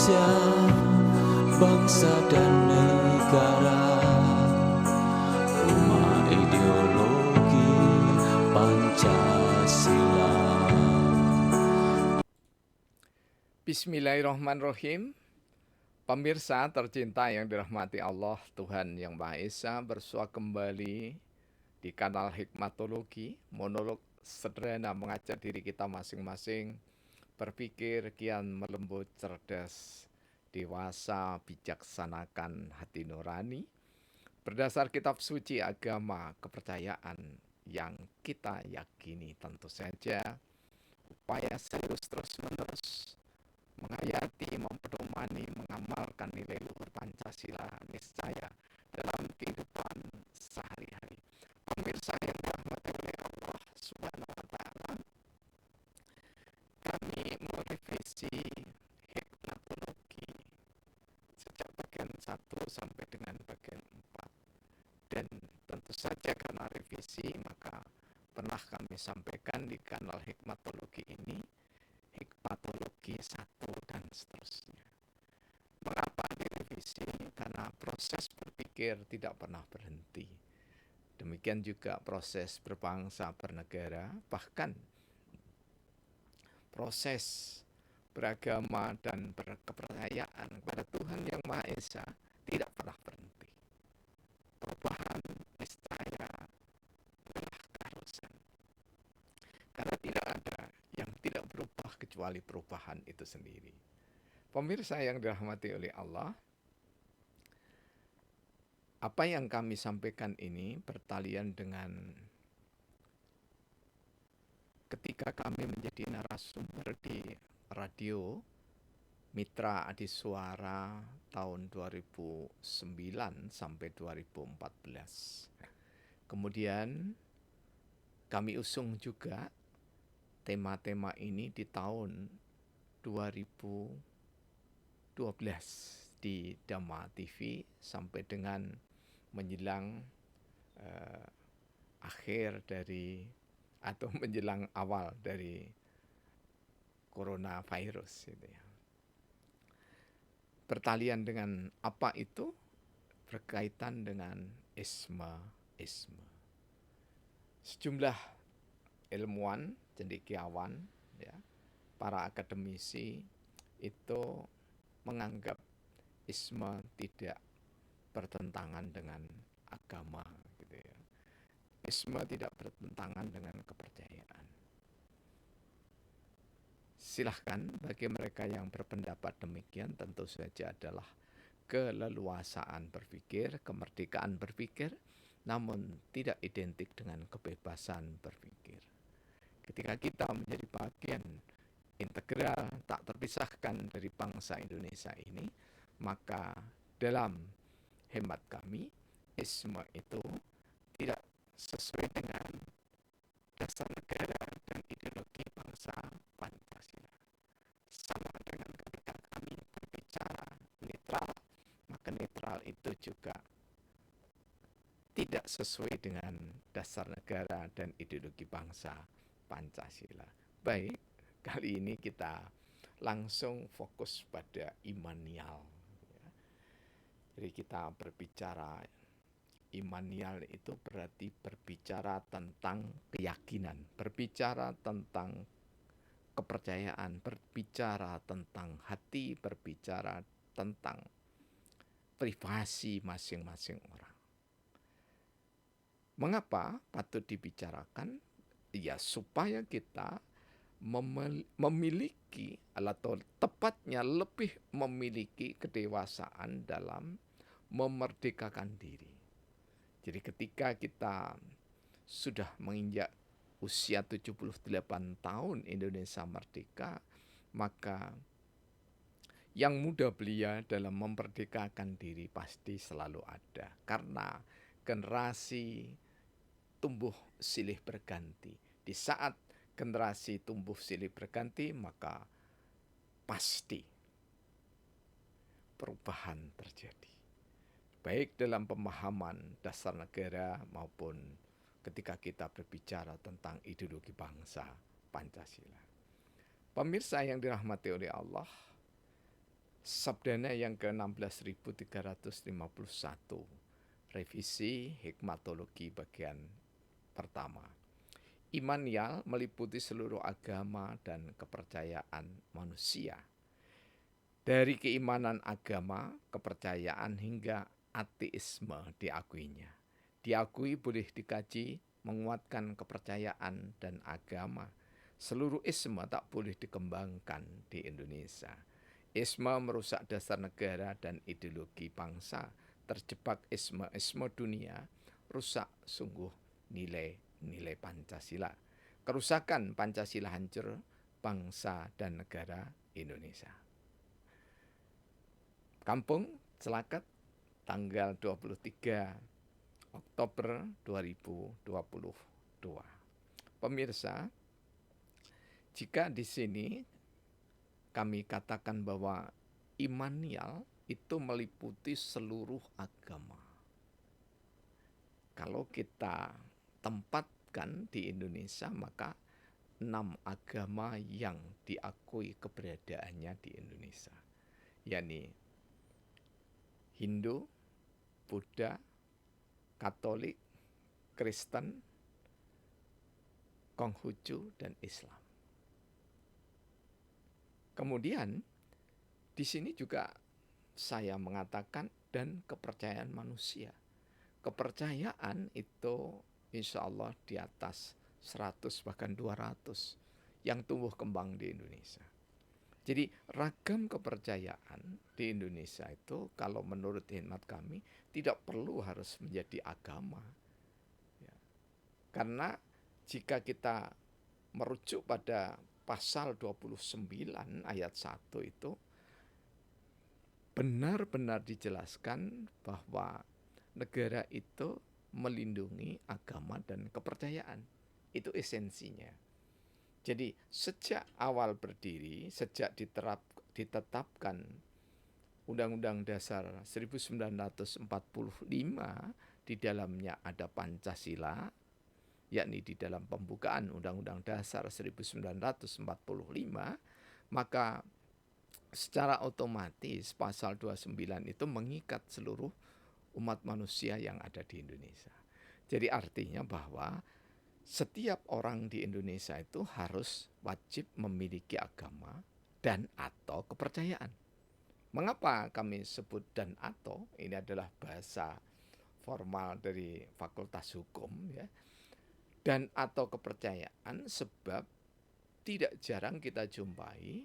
Indonesia, bangsa dan negara, rumah ideologi Pancasila. Bismillahirrahmanirrahim. Pemirsa tercinta yang dirahmati Allah, Tuhan Yang Maha Esa, bersua kembali di kanal Hikmatologi, monolog sederhana mengajak diri kita masing-masing berpikir kian melembut, cerdas, dewasa, bijaksanakan hati nurani, berdasar kitab suci agama kepercayaan yang kita yakini. Tentu saja upaya serius terus-menerus menghayati, mempedomani, mengamalkan nilai luhur Pancasila niscaya dalam kehidupan sehari-hari. Pemirsa yang dirahmati oleh Allah Subhanahu wa Ta'ala, kami merevisi hikmatologi sejak bagian 1 sampai dengan bagian 4. Dan tentu saja karena revisi, maka pernah kami sampaikan di kanal hikmatologi ini hikmatologi 1 dan seterusnya. Mengapa direvisi? Karena proses berpikir tidak pernah berhenti. Demikian juga proses berbangsa, bernegara, bahkan proses beragama dan berkepercayaan kepada Tuhan Yang Maha Esa tidak pernah berhenti. Perubahan niscaya adalah keharusan. Karena tidak ada yang tidak berubah kecuali perubahan itu sendiri. Pemirsa yang dirahmati oleh Allah, apa yang kami sampaikan ini bertalian dengan ketika kami menjadi narasumber di radio Mitra Adisuara tahun 2009 sampai 2014. Kemudian kami usung juga tema-tema ini di tahun 2012 di Dhamma TV sampai dengan menjelang akhir dari atau menjelang awal dari coronavirus itu ya. Pertalian dengan apa itu? Berkaitan dengan isme. Sejumlah ilmuwan, cendekiawan, ya, para akademisi itu menganggap isme tidak bertentangan dengan agama, gitu ya. Isme tidak bertentangan dengan kepercayaan. Silahkan bagi mereka yang berpendapat demikian, tentu saja adalah keleluasaan berpikir, kemerdekaan berpikir, namun tidak identik dengan kebebasan berpikir. Ketika kita menjadi bagian integral, tak terpisahkan dari bangsa Indonesia ini, maka dalam hemat kami, isme itu tidak sesuai dengan dasar negara dan ideologi bangsa Pancasila. Sama dengan ketika kami berbicara netral, maka netral itu juga tidak sesuai dengan dasar negara dan ideologi bangsa Pancasila. Baik, kali ini kita langsung fokus pada imanial. Jadi kita berbicara imanial itu berarti berbicara tentang keyakinan, berbicara tentang kepercayaan, berbicara tentang hati, berbicara tentang privasi masing-masing orang. Mengapa patut dibicarakan? Ya supaya kita memiliki atau tepatnya lebih memiliki kedewasaan dalam memerdekakan diri. Jadi ketika kita sudah menginjak usia 78 tahun Indonesia merdeka, maka yang muda belia dalam memerdekakan diri pasti selalu ada. Karena generasi tumbuh silih berganti. Di saat generasi tumbuh silih berganti, maka pasti perubahan terjadi. Baik dalam pemahaman dasar negara maupun ketika kita berbicara tentang ideologi bangsa Pancasila. Pemirsa yang dirahmati oleh Allah, Sabdana yang ke-16.351, revisi hikmatologi bagian pertama. Imanial meliputi seluruh agama dan kepercayaan manusia. Dari keimanan agama, kepercayaan hingga ateisme diakuinya. Diakui boleh dikaji, menguatkan kepercayaan dan agama. Seluruh isme tak boleh dikembangkan di Indonesia. Isme merusak dasar negara dan ideologi bangsa. Terjebak isme-isme dunia, rusak sungguh nilai-nilai Pancasila. Kerusakan Pancasila hancur bangsa dan negara Indonesia. Kampung Celaket, tanggal 23 Oktober 2022. Pemirsa, jika di sini kami katakan bahwa imanial itu meliputi seluruh agama. Kalau kita tempatkan di Indonesia, maka 6 agama yang diakui keberadaannya di Indonesia, yakni Hindu, Buddha, Katolik, Kristen, Konghucu, dan Islam. Kemudian di sini juga saya mengatakan dan kepercayaan manusia. Kepercayaan itu insya Allah di atas 100 bahkan 200 yang tumbuh kembang di Indonesia. Jadi ragam kepercayaan di Indonesia itu kalau menurut hemat kami tidak perlu harus menjadi agama. Ya. Karena jika kita merujuk pada pasal 29 ayat 1 itu benar-benar dijelaskan bahwa negara itu melindungi agama dan kepercayaan. Itu esensinya. Jadi sejak awal berdiri, sejak ditetapkan Undang-Undang Dasar 1945, di dalamnya ada Pancasila, yakni di dalam pembukaan Undang-Undang Dasar 1945, maka secara otomatis pasal 29 itu mengikat seluruh umat manusia yang ada di Indonesia. Jadi artinya bahwa setiap orang di Indonesia itu harus wajib memiliki agama dan atau kepercayaan. Mengapa kami sebut dan atau? Ini adalah bahasa formal dari Fakultas Hukum, ya. Dan atau kepercayaan sebab tidak jarang kita jumpai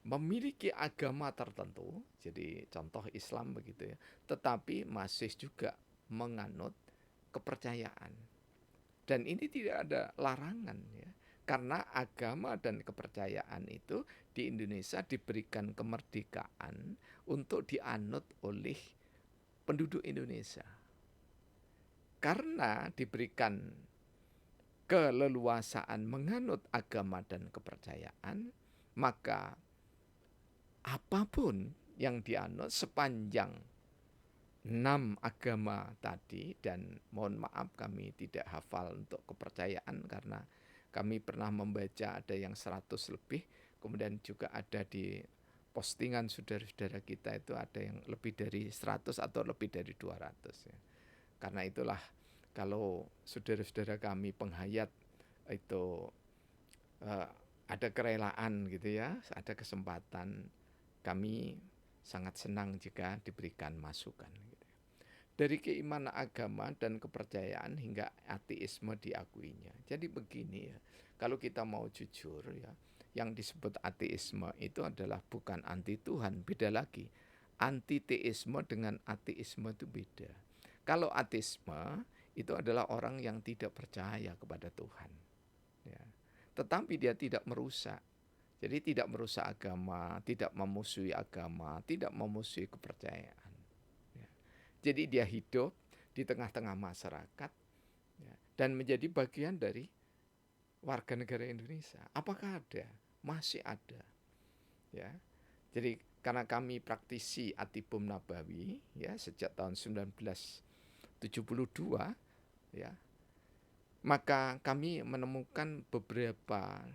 memiliki agama tertentu, jadi contoh Islam begitu ya, tetapi masih juga menganut kepercayaan. Dan ini tidak ada larangan ya, karena agama dan kepercayaan itu di Indonesia diberikan kemerdekaan untuk dianut oleh penduduk Indonesia. Karena diberikan keleluasaan menganut agama dan kepercayaan, maka apapun yang dianut sepanjang 6 agama tadi, dan mohon maaf kami tidak hafal untuk kepercayaan karena kami pernah membaca ada yang 100 lebih, kemudian juga ada di postingan saudara-saudara kita itu ada yang lebih dari 100 atau lebih dari 200 ya. Karena itulah kalau saudara-saudara kami penghayat itu ada kerelaan gitu ya, ada kesempatan, kami sangat senang jika diberikan masukan. Gitu. Dari keimanan agama dan kepercayaan hingga ateisme diakuinya. Jadi begini ya, kalau kita mau jujur ya, yang disebut ateisme itu adalah bukan anti Tuhan, beda lagi. Antiteisme dengan ateisme itu beda. Kalau ateisme itu adalah orang yang tidak percaya kepada Tuhan, ya. Tetapi dia tidak merusak. Jadi tidak merusak agama, tidak memusuhi agama, tidak memusuhi kepercayaan. Ya. Jadi dia hidup di tengah-tengah masyarakat ya, dan menjadi bagian dari warga negara Indonesia. Apakah ada? Masih ada. Ya. Jadi karena kami praktisi Atibum Nabawi ya sejak tahun 1972 ya, maka kami menemukan beberapa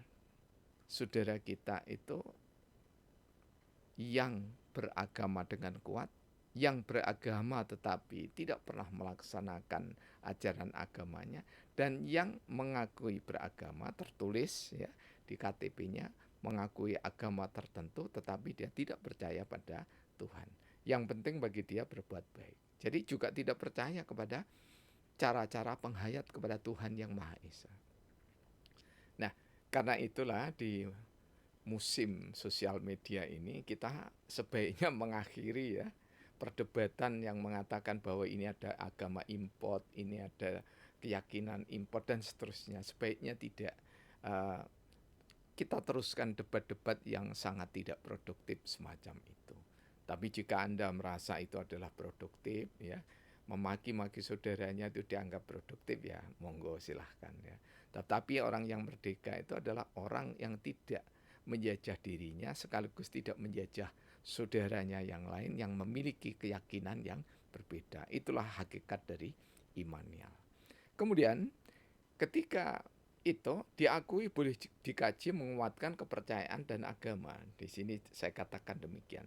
saudara kita itu yang beragama dengan kuat, yang beragama tetapi tidak pernah melaksanakan ajaran agamanya, dan yang mengakui beragama tertulis ya di KTP-nya mengakui agama tertentu tetapi dia tidak percaya pada Tuhan. Yang penting bagi dia berbuat baik. Jadi juga tidak percaya kepada cara-cara penghayat kepada Tuhan yang Maha Esa. Nah, karena itulah di musim sosial media ini kita sebaiknya mengakhiri ya perdebatan yang mengatakan bahwa ini ada agama import, ini ada keyakinan import dan seterusnya. Sebaiknya tidak kita teruskan debat-debat yang sangat tidak produktif semacam itu. Tapi jika Anda merasa itu adalah produktif ya, memaki-maki saudaranya itu dianggap produktif ya, monggo silahkan ya. Tetapi orang yang merdeka itu adalah orang yang tidak menjajah dirinya sekaligus tidak menjajah saudaranya yang lain yang memiliki keyakinan yang berbeda. Itulah hakikat dari imanial. Kemudian ketika itu diakui boleh dikaji menguatkan kepercayaan dan agama. Di sini saya katakan demikian.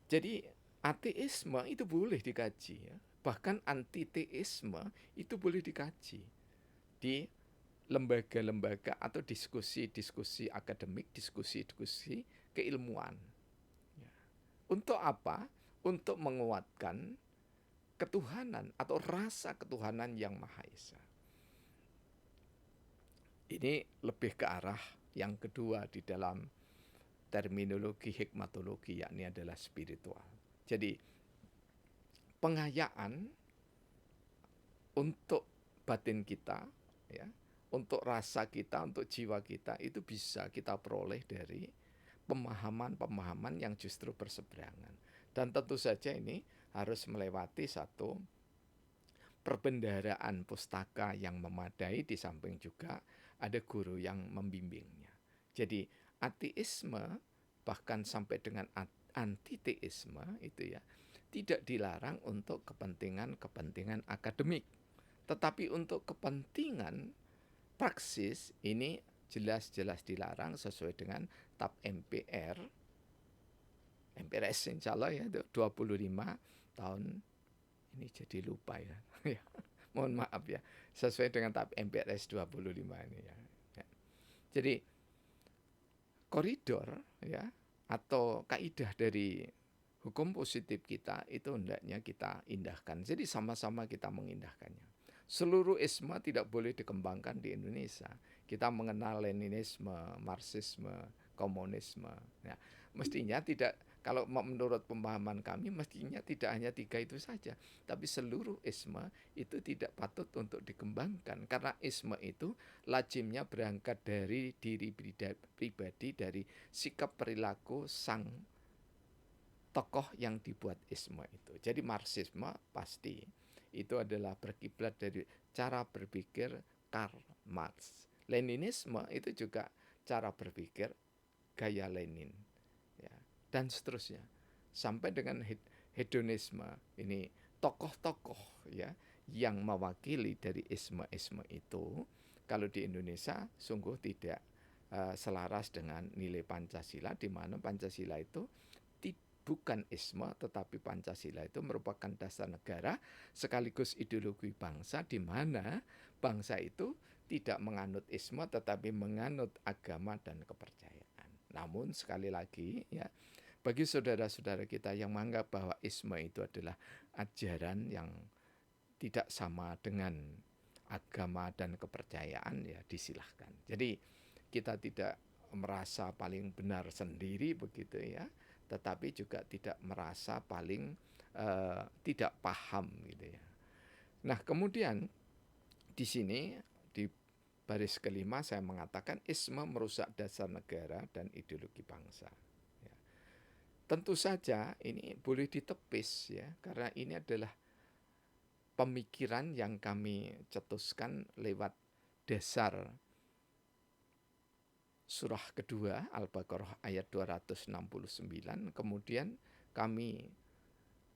Jadi ateisme itu boleh dikaji ya. Bahkan antiteisme itu boleh dikaji di lembaga-lembaga atau diskusi-diskusi akademik, diskusi-diskusi keilmuan. Ya. Untuk apa? Untuk menguatkan ketuhanan atau rasa ketuhanan yang Maha Esa. Ini lebih ke arah yang kedua di dalam terminologi hikmatologi, yakni adalah spiritual. Jadi pengayaan untuk batin kita, ya, untuk rasa kita, untuk jiwa kita itu bisa kita peroleh dari pemahaman-pemahaman yang justru berseberangan. Dan tentu saja ini harus melewati satu perbendaharaan pustaka yang memadai, di samping juga ada guru yang membimbingnya. Jadi ateisme bahkan sampai dengan antiteisme itu ya tidak dilarang untuk kepentingan akademik, tetapi untuk kepentingan praksis ini jelas-jelas dilarang sesuai dengan TAP MPRS insya Allah ya 25 tahun ini jadi lupa ya. Mohon maaf ya, sesuai dengan TAP MPRS 25 ini ya. Jadi koridor ya atau kaidah dari hukum positif kita itu hendaknya kita indahkan. Jadi sama-sama kita mengindahkannya. Seluruh isme tidak boleh dikembangkan di Indonesia. Kita mengenal Leninisme, Marxisme, komunisme. Ya, mestinya tidak, kalau menurut pemahaman kami, mestinya tidak hanya 3 itu saja. Tapi seluruh isme itu tidak patut untuk dikembangkan. Karena isme itu lazimnya berangkat dari diri pribadi, dari sikap perilaku sang tokoh yang dibuat isme itu. Jadi Marxisme pasti itu adalah berkiblat dari cara berpikir Karl Marx. Leninisme itu juga cara berpikir gaya Lenin ya, dan seterusnya. Sampai dengan hedonisme, ini tokoh-tokoh ya yang mewakili dari isme-isme itu kalau di Indonesia sungguh tidak selaras dengan nilai Pancasila, di mana Pancasila itu bukan isme, tetapi Pancasila itu merupakan dasar negara sekaligus ideologi bangsa, di mana bangsa itu tidak menganut isme tetapi menganut agama dan kepercayaan. Namun sekali lagi ya, bagi saudara-saudara kita yang menganggap bahwa isme itu adalah ajaran yang tidak sama dengan agama dan kepercayaan, ya disilahkan. Jadi kita tidak merasa paling benar sendiri begitu ya, tetapi juga tidak merasa paling tidak paham gitu ya. Nah kemudian di sini di baris kelima saya mengatakan isme merusak dasar negara dan ideologi bangsa. Ya. Tentu saja ini boleh ditepis ya, karena ini adalah pemikiran yang kami cetuskan lewat dasar surah kedua Al-Baqarah ayat 269, kemudian kami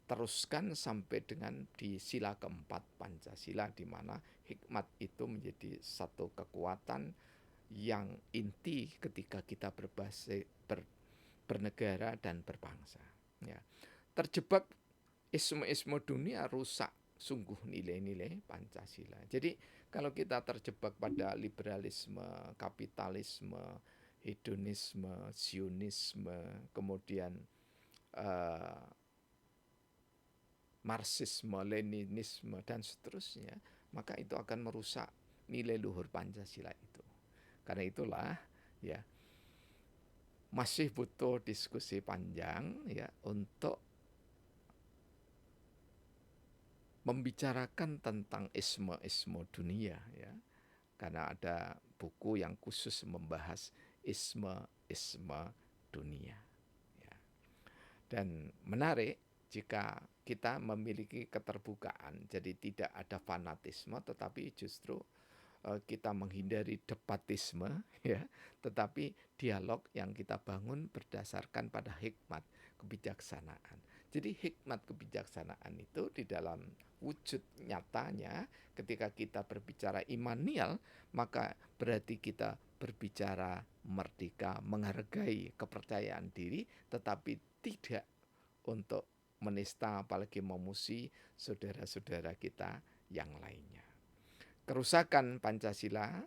teruskan sampai dengan di sila keempat Pancasila, di mana hikmat itu menjadi satu kekuatan yang inti ketika kita bernegara dan berbangsa. Ya. Terjebak isme-isme dunia, rusak sungguh nilai-nilai Pancasila. Jadi kalau kita terjebak pada liberalisme, kapitalisme, hedonisme, Zionisme, kemudian eh, Marxisme, Leninisme, dan seterusnya, maka itu akan merusak nilai luhur Pancasila itu. Karena itulah ya masih butuh diskusi panjang ya untuk membicarakan tentang isme-isme dunia ya. Karena ada buku yang khusus membahas isme-isme dunia. Ya. Dan menarik jika kita memiliki keterbukaan, jadi tidak ada fanatisme, tetapi justru kita menghindari debatisme, ya, tetapi dialog yang kita bangun berdasarkan pada hikmat kebijaksanaan. Jadi hikmat kebijaksanaan itu di dalam wujud nyatanya ketika kita berbicara imanial, maka berarti kita berbicara merdeka, menghargai kepercayaan diri, tetapi tidak untuk menista apalagi memuji saudara-saudara kita yang lainnya. Kerusakan Pancasila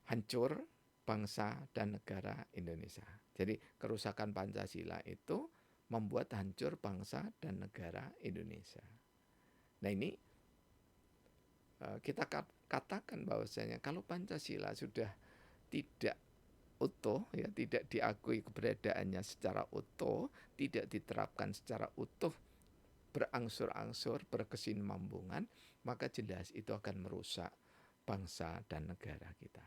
hancur bangsa dan negara Indonesia. Jadi kerusakan Pancasila itu membuat hancur bangsa dan negara Indonesia. Nah ini kita katakan bahwasanya kalau Pancasila sudah tidak utuh, ya, tidak diakui keberadaannya secara utuh, tidak diterapkan secara utuh, berangsur-angsur, berkesinambungan, maka jelas itu akan merusak bangsa dan negara kita.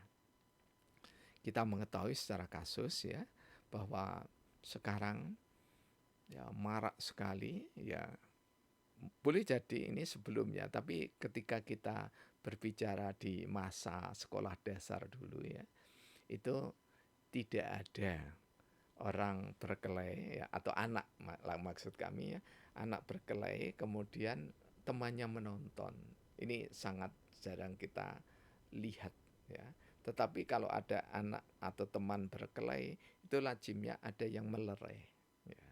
Kita mengetahui secara kasus ya bahwa sekarang ya marak sekali ya, boleh jadi ini sebelumnya, tapi ketika kita berbicara di masa sekolah dasar dulu ya, itu tidak ada orang berkelahi ya, atau anak maksud kami ya, anak berkelahi kemudian temannya menonton. Ini sangat jarang kita lihat ya. Tetapi kalau ada anak atau teman berkelahi, itu lazimnya ada yang melerai. Ya.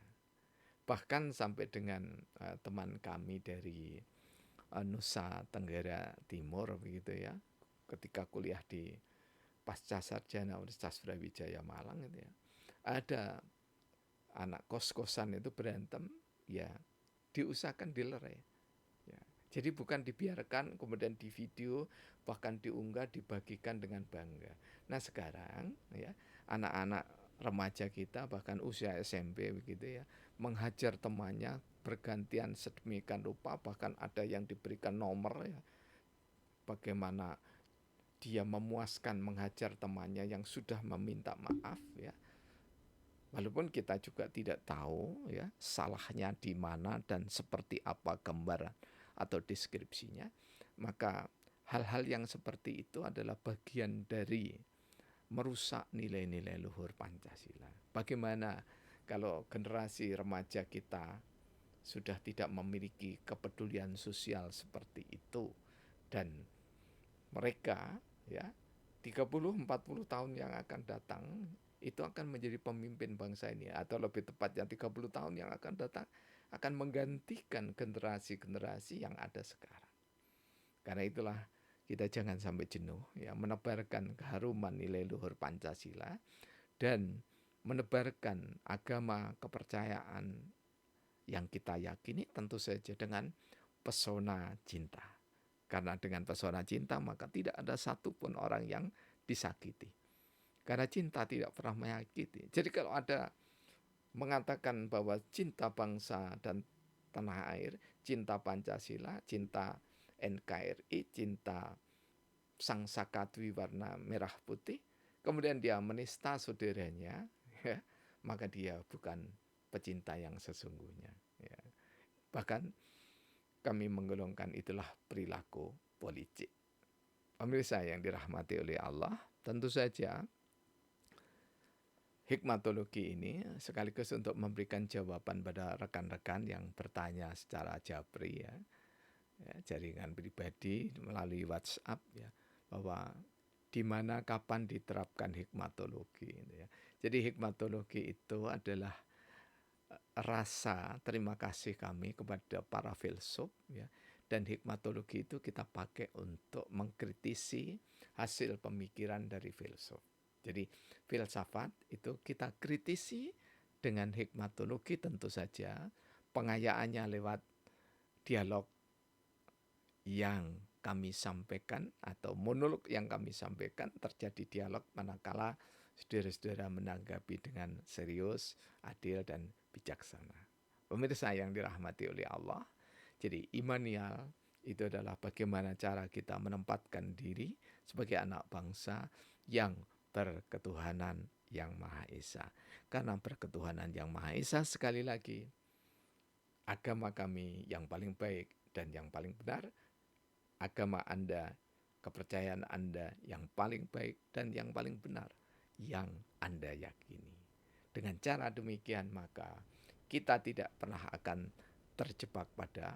Bahkan sampai dengan teman kami dari Nusa Tenggara Timur begitu ya, ketika kuliah di Pasca Sarjana Universitas Brawijaya Malang itu ya, ada anak kos-kosan itu berantem, ya diusahakan dilerai. Ya. Jadi bukan dibiarkan kemudian di video, bahkan diunggah, dibagikan dengan bangga. Nah sekarang ya anak-anak remaja kita bahkan usia SMP begitu ya, menghajar temannya bergantian sedemikian rupa, bahkan ada yang diberikan nomor ya, bagaimana dia memuaskan menghajar temannya yang sudah meminta maaf ya. Walaupun kita juga tidak tahu ya salahnya di mana dan seperti apa gambaran atau deskripsinya, maka hal-hal yang seperti itu adalah bagian dari merusak nilai-nilai luhur Pancasila. Bagaimana kalau generasi remaja kita sudah tidak memiliki kepedulian sosial seperti itu, dan mereka ya 30-40 tahun yang akan datang itu akan menjadi pemimpin bangsa ini, atau lebih tepatnya 30 tahun yang akan datang akan menggantikan generasi-generasi yang ada sekarang. Karena itulah kita jangan sampai jenuh ya menebarkan keharuman nilai luhur Pancasila dan menebarkan agama kepercayaan yang kita yakini tentu saja dengan pesona cinta. Karena dengan pesona cinta maka tidak ada satupun orang yang disakiti. Karena cinta tidak pernah menyakiti. Jadi kalau ada mengatakan bahwa cinta bangsa dan tanah air, cinta Pancasila, cinta NKRI, cinta Sang Saka Dwi warna merah putih, kemudian dia menista saudaranya, ya, maka dia bukan pecinta yang sesungguhnya. Ya. Bahkan kami menggolongkan itulah perilaku politik. Pemirsa yang dirahmati oleh Allah, tentu saja hikmatologi ini sekaligus untuk memberikan jawaban pada rekan-rekan yang bertanya secara japri ya, jaringan pribadi melalui WhatsApp ya, bahwa di mana kapan diterapkan hikmatologi ya. Jadi hikmatologi itu adalah rasa terima kasih kami kepada para filsuf ya. Dan hikmatologi itu kita pakai untuk mengkritisi hasil pemikiran dari filsuf. Jadi filsafat itu kita kritisi dengan hikmatologi tentu saja, pengayaannya lewat dialog yang kami sampaikan atau monolog yang kami sampaikan, terjadi dialog manakala saudara-saudara menanggapi dengan serius, adil, dan bijaksana. Pemirsa yang dirahmati oleh Allah, jadi imanial itu adalah bagaimana cara kita menempatkan diri sebagai anak bangsa yang berketuhanan yang Maha Esa. Karena berketuhanan yang Maha Esa, sekali lagi, agama kami yang paling baik dan yang paling benar, agama Anda, kepercayaan Anda yang paling baik dan yang paling benar, yang Anda yakini. Dengan cara demikian maka kita tidak pernah akan terjebak pada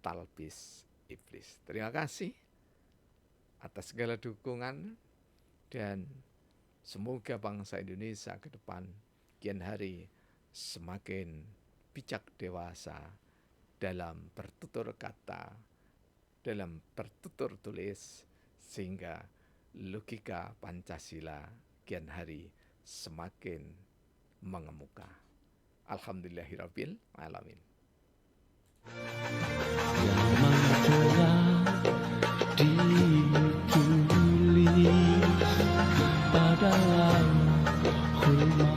talbis iblis. Terima kasih atas segala dukungan dan semoga bangsa Indonesia ke depan kian hari semakin bijak dewasa dalam bertutur kata, dalam bertutur tulis, sehingga logika Pancasila kian hari semakin mengemuka. Alhamdulillahirabbil alamin. Ditulis pada lauh